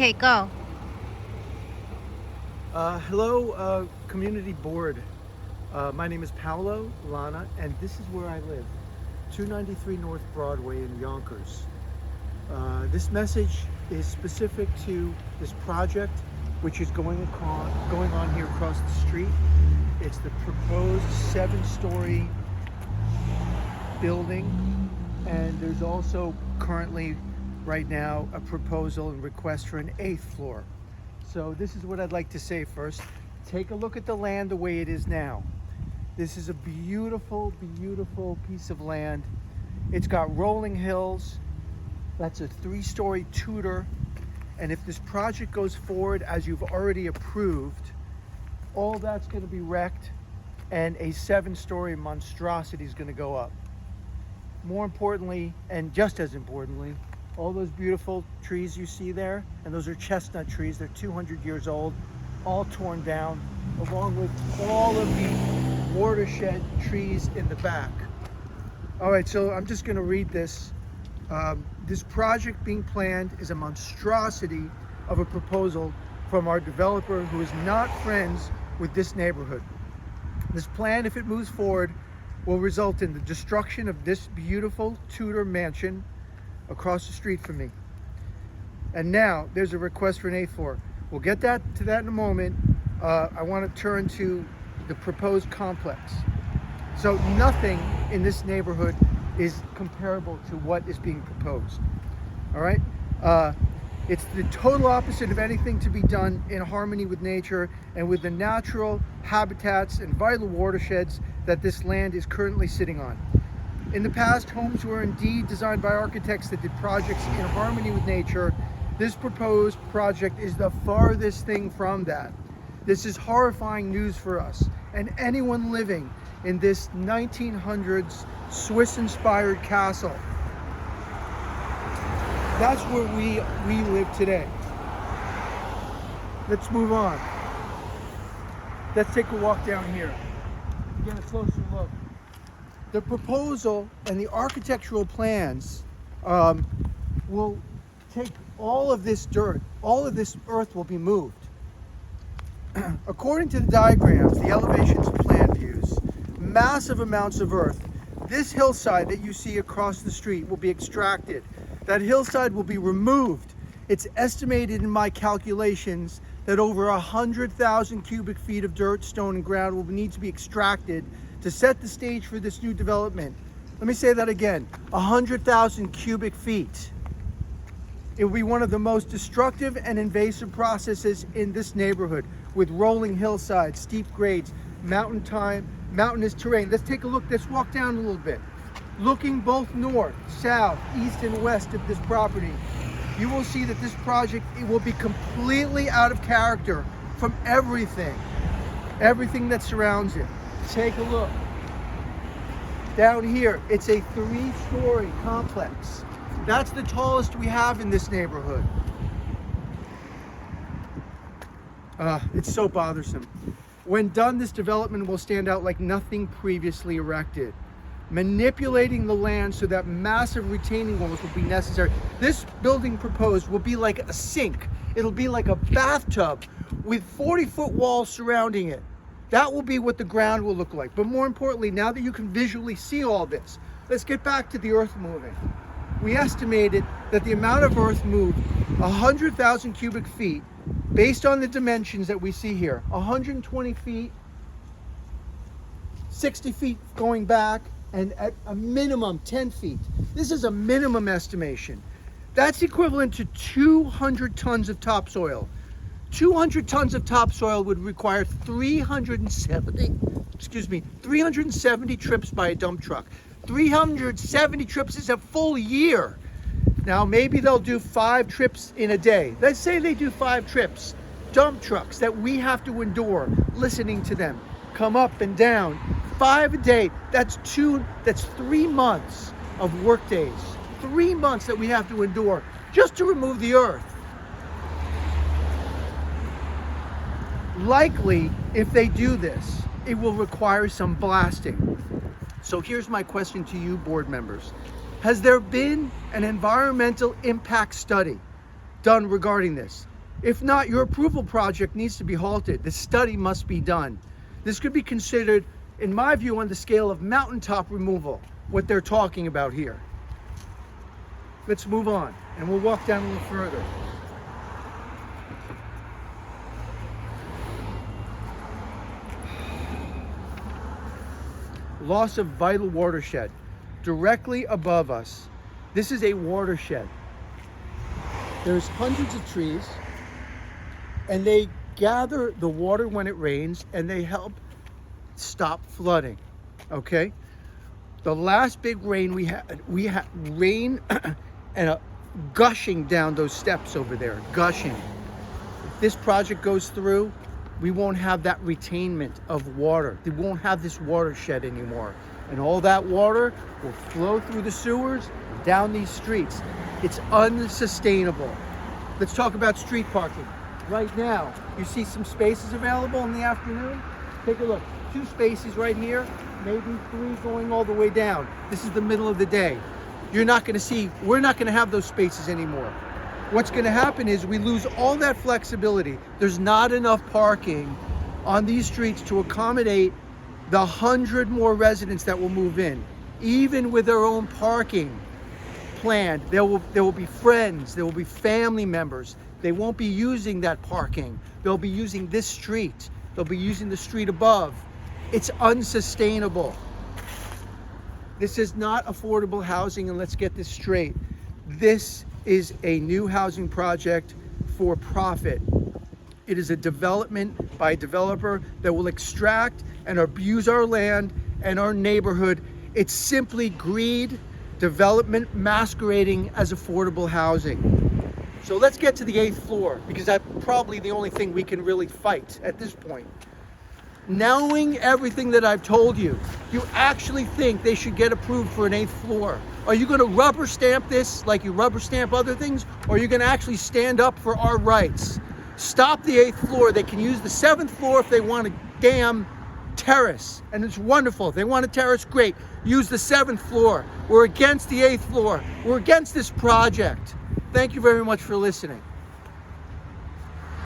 Okay, go. Hello, community board. My name is Paolo, Lana, and this is where I live, 293 North Broadway in Yonkers. This message is specific to this project, which is going on here across the street. It's the proposed 7-story building, and there's also currently, right now, a proposal and request for an 8th floor. So this is what I'd like to say first. Take a look at the land the way it is now. This is a beautiful, beautiful piece of land. It's got rolling hills. That's a 3-story Tudor. And if this project goes forward as you've already approved, all that's going to be wrecked and a 7-story monstrosity is going to go up. More importantly, and just as importantly, all those beautiful trees you see there, and those are chestnut trees, they're 200 years old, all torn down, along with all of the watershed trees in the back. All right, so I'm just gonna read this. This project being planned is a monstrosity of a proposal from our developer who is not friends with this neighborhood. This plan, if it moves forward, will result in the destruction of this beautiful Tudor mansion across the street from me. And now there's a request for an 8th floor. We'll get to that in a moment. I want to turn to the proposed complex. So nothing in this neighborhood is comparable to what is being proposed. All right? It's the total opposite of anything to be done in harmony with nature and with the natural habitats and vital watersheds that this land is currently sitting on. In the past, homes were indeed designed by architects that did projects in harmony with nature. This proposed project is the farthest thing from that. This is horrifying news for us and anyone living in this 1900s Swiss-inspired castle. That's where we live today. Let's move on. Let's take a walk down here. Get a closer look. The proposal and the architectural plans will take all of this dirt, all of this earth will be moved. According to the diagrams, the elevations and plan views, massive amounts of earth, this hillside that you see across the street will be extracted. That hillside will be removed. It's estimated in my calculations that over 100,000 cubic feet of dirt, stone, and ground will need to be extracted to set the stage for this new development. Let me say that again, 100,000 cubic feet. It will be one of the most destructive and invasive processes in this neighborhood, with rolling hillsides, steep grades, mountainous terrain. Let's take a look, let's walk down a little bit. Looking both north, south, east, and west of this property, you will see that this project, it will be completely out of character from everything that surrounds it. Take a look. Down here, it's a 3-story complex. That's the tallest we have in this neighborhood. It's so bothersome. When done, this development will stand out like nothing previously erected. Manipulating the land so that massive retaining walls will be necessary. This building proposed will be like a sink. It'll be like a bathtub with 40-foot walls surrounding it. That will be what the ground will look like. But more importantly, now that you can visually see all this, let's get back to the earth moving. We estimated that the amount of earth moved 100,000 cubic feet based on the dimensions that we see here. 120 feet, 60 feet going back, and at a minimum 10 feet. This is a minimum estimation. That's equivalent to 200 tons of topsoil. 200 tons of topsoil would require 370 trips by a dump truck. 370 trips is a full year. Now maybe they'll do 5 trips in a day. Let's say they do 5 trips. Dump trucks that we have to endure listening to them come up and down. 5 a day, that's 3 months of work days. 3 months that we have to endure just to remove the earth. Likely, if they do this, it will require some blasting. So here's my question to you, board members. Has there been an environmental impact study done regarding this? If not, your approval project needs to be halted. The study must be done. This could be considered, in my view, on the scale of mountaintop removal, what they're talking about here. Let's move on, and we'll walk down a little further. Loss of vital watershed. Directly above us, this is a watershed. There's hundreds of trees, and they gather the water when it rains, and they help stop flooding, okay? The last big rain we had rain and a gushing down those steps over there, gushing. If this project goes through, we won't have that retainment of water. We won't have this watershed anymore. And all that water will flow through the sewers and down these streets. It's unsustainable. Let's talk about street parking. Right now, you see some spaces available in the afternoon? Take a look. 2 spaces right here, maybe 3 going all the way down. This is the middle of the day. You're not gonna see, we're not gonna have those spaces anymore. What's gonna happen is we lose all that flexibility. There's not enough parking on these streets to accommodate the 100 more residents that will move in. Even with their own parking planned, there will be friends, there will be family members. They won't be using that parking. They'll be using this street. They'll be using the street above. It's unsustainable. This is not affordable housing, and let's get this straight. This is a new housing project for profit. It is a development by a developer that will extract and abuse our land and our neighborhood. It's simply greed, development masquerading as affordable housing. So let's get to the 8th floor, because that's probably the only thing we can really fight at this point. Knowing everything that I've told you, you actually think they should get approved for an 8th floor? Are you going to rubber stamp this like you rubber stamp other things? Or are you going to actually stand up for our rights? Stop the 8th floor. They can use the 7th floor if they want a damn terrace. And it's wonderful. If they want a terrace, great. Use the 7th floor. We're against the 8th floor. We're against this project. Thank you very much for listening.